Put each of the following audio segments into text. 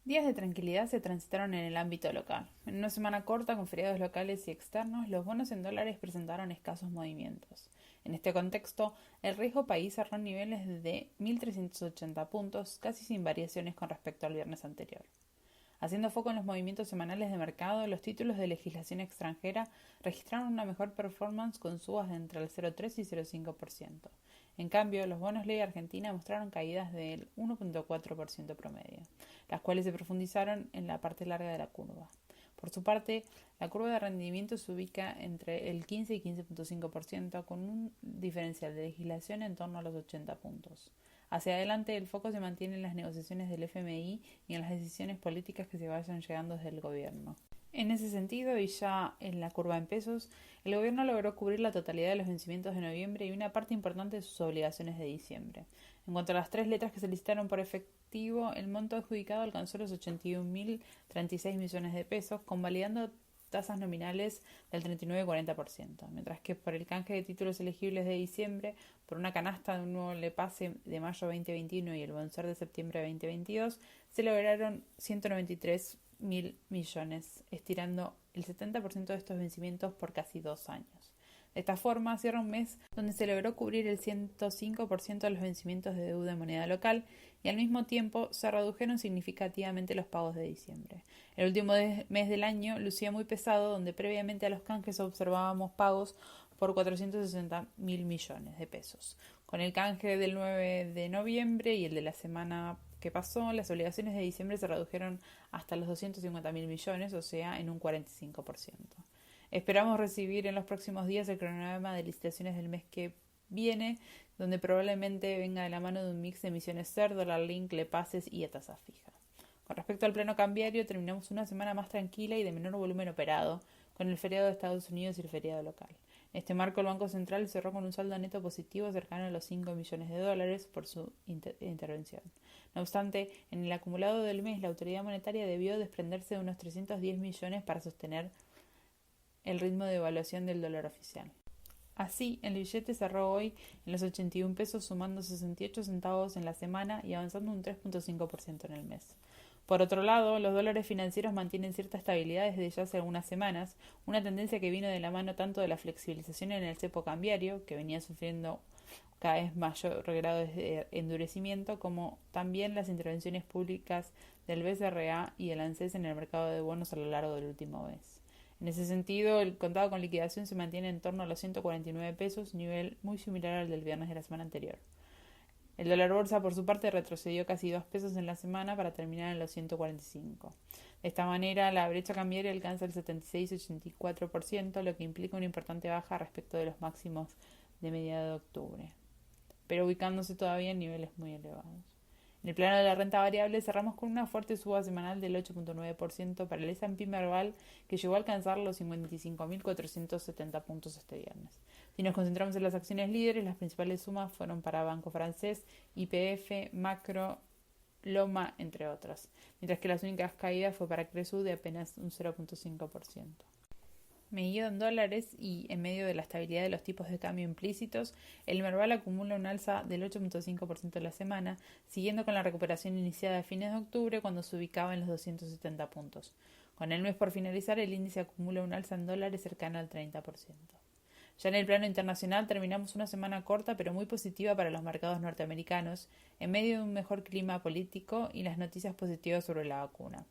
Días de tranquilidad se transitaron en el ámbito local. En una semana corta, con feriados locales y externos, los bonos en dólares presentaron escasos movimientos. En este contexto, el riesgo país cerró en niveles de 1.380 puntos, casi sin variaciones con respecto al viernes anterior. Haciendo foco en los movimientos semanales de mercado, los títulos de legislación extranjera registraron una mejor performance con subas de entre el 0,3 y 0,5%. En cambio, los bonos ley argentina mostraron caídas del 1,4% promedio, las cuales se profundizaron en la parte larga de la curva. Por su parte, la curva de rendimiento se ubica entre el 15 y 15,5%, con un diferencial de legislación en torno a los 80 puntos. Hacia adelante, el foco se mantiene en las negociaciones del FMI y en las decisiones políticas que se vayan llegando desde el gobierno. En ese sentido, y ya en la curva en pesos, el gobierno logró cubrir la totalidad de los vencimientos de noviembre y una parte importante de sus obligaciones de diciembre. En cuanto a las tres letras que se licitaron por efectivo, el monto adjudicado alcanzó los 81.036 millones de pesos, convalidando tasas nominales del 39,40%, mientras que por el canje de títulos elegibles de diciembre, por una canasta de un nuevo LEPASE de mayo 2021 y el Bonser de septiembre 2022, se lograron 193.000 millones, estirando el 70% de estos vencimientos por casi 2 años. De esta forma, cierra un mes donde se logró cubrir el 105% de los vencimientos de deuda en moneda local y al mismo tiempo se redujeron significativamente los pagos de diciembre. El último mes del año lucía muy pesado, donde previamente a los canjes observábamos pagos por 460.000 millones de pesos. Con el canje del 9 de noviembre y el de la semana que pasó, las obligaciones de diciembre se redujeron hasta los 250.000 millones, o sea, en un 45%. Esperamos recibir en los próximos días el cronograma de licitaciones del mes que viene, donde probablemente venga de la mano de un mix de emisiones SER, dólar link, lepases y a tasa fija. Con respecto al plano cambiario, terminamos una semana más tranquila y de menor volumen operado, con el feriado de Estados Unidos y el feriado local. En este marco, el Banco Central cerró con un saldo neto positivo cercano a los 5 millones de dólares por su intervención. No obstante, en el acumulado del mes, la autoridad monetaria debió desprenderse de unos 310 millones para sostener el ritmo de evaluación del dólar oficial. Así, el billete cerró hoy en los 81 pesos, sumando 68 centavos en la semana y avanzando un 3,5% en el mes. Por otro lado, los dólares financieros mantienen cierta estabilidad desde ya hace algunas semanas, una tendencia que vino de la mano tanto de la flexibilización en el cepo cambiario, que venía sufriendo cada vez mayor grado de endurecimiento, como también las intervenciones públicas del BCRA y el ANSES en el mercado de bonos a lo largo del último mes. En ese sentido, el contado con liquidación se mantiene en torno a los 149 pesos, nivel muy similar al del viernes de la semana anterior. El dólar bolsa, por su parte, retrocedió casi 2 pesos en la semana para terminar en los 145. De esta manera, la brecha cambiaria alcanza el 76,84%, lo que implica una importante baja respecto de los máximos de mediados de octubre, pero ubicándose todavía en niveles muy elevados. En el plano de la renta variable cerramos con una fuerte suba semanal del 8,9% para el S&P Merval, que llegó a alcanzar los 55.470 puntos este viernes. Si nos concentramos en las acciones líderes, las principales sumas fueron para Banco Francés, YPF, Macro, Loma, entre otras, mientras que las únicas caídas fue para Cresud de apenas un 0,5%. Medido en dólares y en medio de la estabilidad de los tipos de cambio implícitos, el Merval acumula un alza del 8,5% de la semana, siguiendo con la recuperación iniciada a fines de octubre cuando se ubicaba en los 270 puntos. Con el mes por finalizar, el índice acumula un alza en dólares cercana al 30%. Ya en el plano internacional terminamos una semana corta pero muy positiva para los mercados norteamericanos, en medio de un mejor clima político y las noticias positivas sobre la vacuna.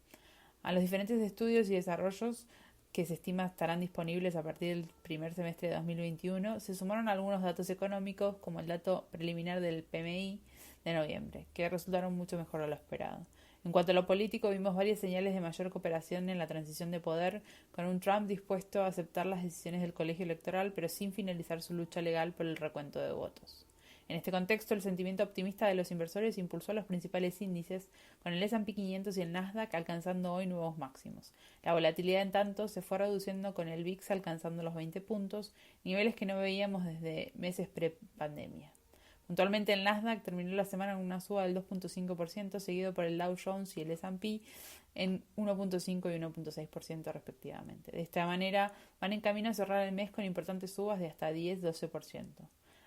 A los diferentes estudios y desarrollos que se estima estarán disponibles a partir del primer semestre de 2021, se sumaron algunos datos económicos, como el dato preliminar del PMI de noviembre, que resultaron mucho mejor a lo esperado. En cuanto a lo político, vimos varias señales de mayor cooperación en la transición de poder, con un Trump dispuesto a aceptar las decisiones del colegio electoral, pero sin finalizar su lucha legal por el recuento de votos. En este contexto, el sentimiento optimista de los inversores impulsó a los principales índices, con el S&P 500 y el Nasdaq alcanzando hoy nuevos máximos. La volatilidad, en tanto, se fue reduciendo con el VIX alcanzando los 20 puntos, niveles que no veíamos desde meses pre-pandemia. Puntualmente, el Nasdaq terminó la semana con una suba del 2,5%, seguido por el Dow Jones y el S&P en 1,5 y 1,6% respectivamente. De esta manera, van en camino a cerrar el mes con importantes subas de hasta 10-12%.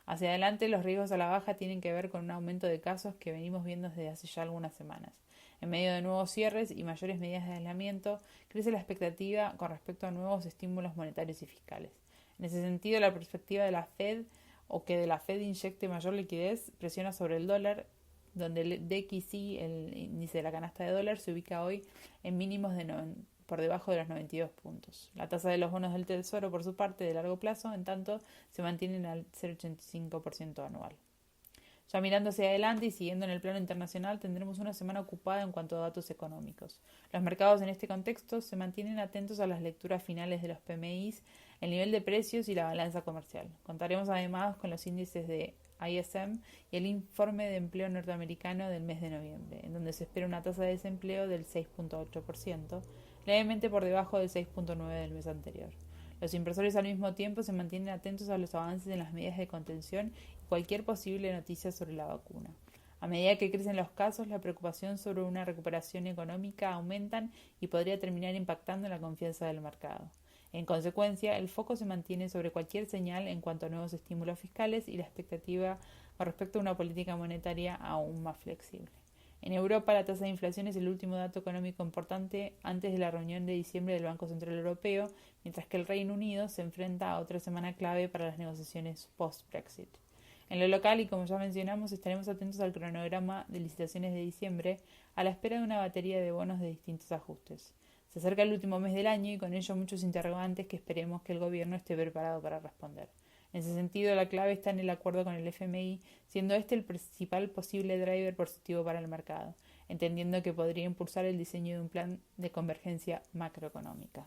Hacia adelante, los riesgos a la baja tienen que ver con un aumento de casos que venimos viendo desde hace ya algunas semanas. En medio de nuevos cierres y mayores medidas de aislamiento, crece la expectativa con respecto a nuevos estímulos monetarios y fiscales. En ese sentido, la perspectiva de la Fed o que de la Fed inyecte mayor liquidez presiona sobre el dólar, donde el DXY, el índice de la canasta de dólar, se ubica hoy en mínimos por debajo de los 92 puntos. La tasa de los bonos del Tesoro, por su parte, de largo plazo, en tanto, se mantienen al 0,85% anual. Ya mirando hacia adelante y siguiendo en el plano internacional, tendremos una semana ocupada en cuanto a datos económicos. Los mercados en este contexto se mantienen atentos a las lecturas finales de los PMIs, el nivel de precios y la balanza comercial. Contaremos además con los índices de ISM y el informe de empleo norteamericano del mes de noviembre, en donde se espera una tasa de desempleo del 6,8%, levemente por debajo del 6,9% del mes anterior. Los inversores al mismo tiempo se mantienen atentos a los avances en las medidas de contención y cualquier posible noticia sobre la vacuna. A medida que crecen los casos, la preocupación sobre una recuperación económica aumentan y podría terminar impactando en la confianza del mercado. En consecuencia, el foco se mantiene sobre cualquier señal en cuanto a nuevos estímulos fiscales y la expectativa con respecto a una política monetaria aún más flexible. En Europa, la tasa de inflación es el último dato económico importante antes de la reunión de diciembre del Banco Central Europeo, mientras que el Reino Unido se enfrenta a otra semana clave para las negociaciones post-Brexit. En lo local, y como ya mencionamos, estaremos atentos al cronograma de licitaciones de diciembre a la espera de una batería de bonos de distintos ajustes. Se acerca el último mes del año y con ello muchos interrogantes que esperemos que el gobierno esté preparado para responder. En ese sentido, la clave está en el acuerdo con el FMI, siendo este el principal posible driver positivo para el mercado, entendiendo que podría impulsar el diseño de un plan de convergencia macroeconómica.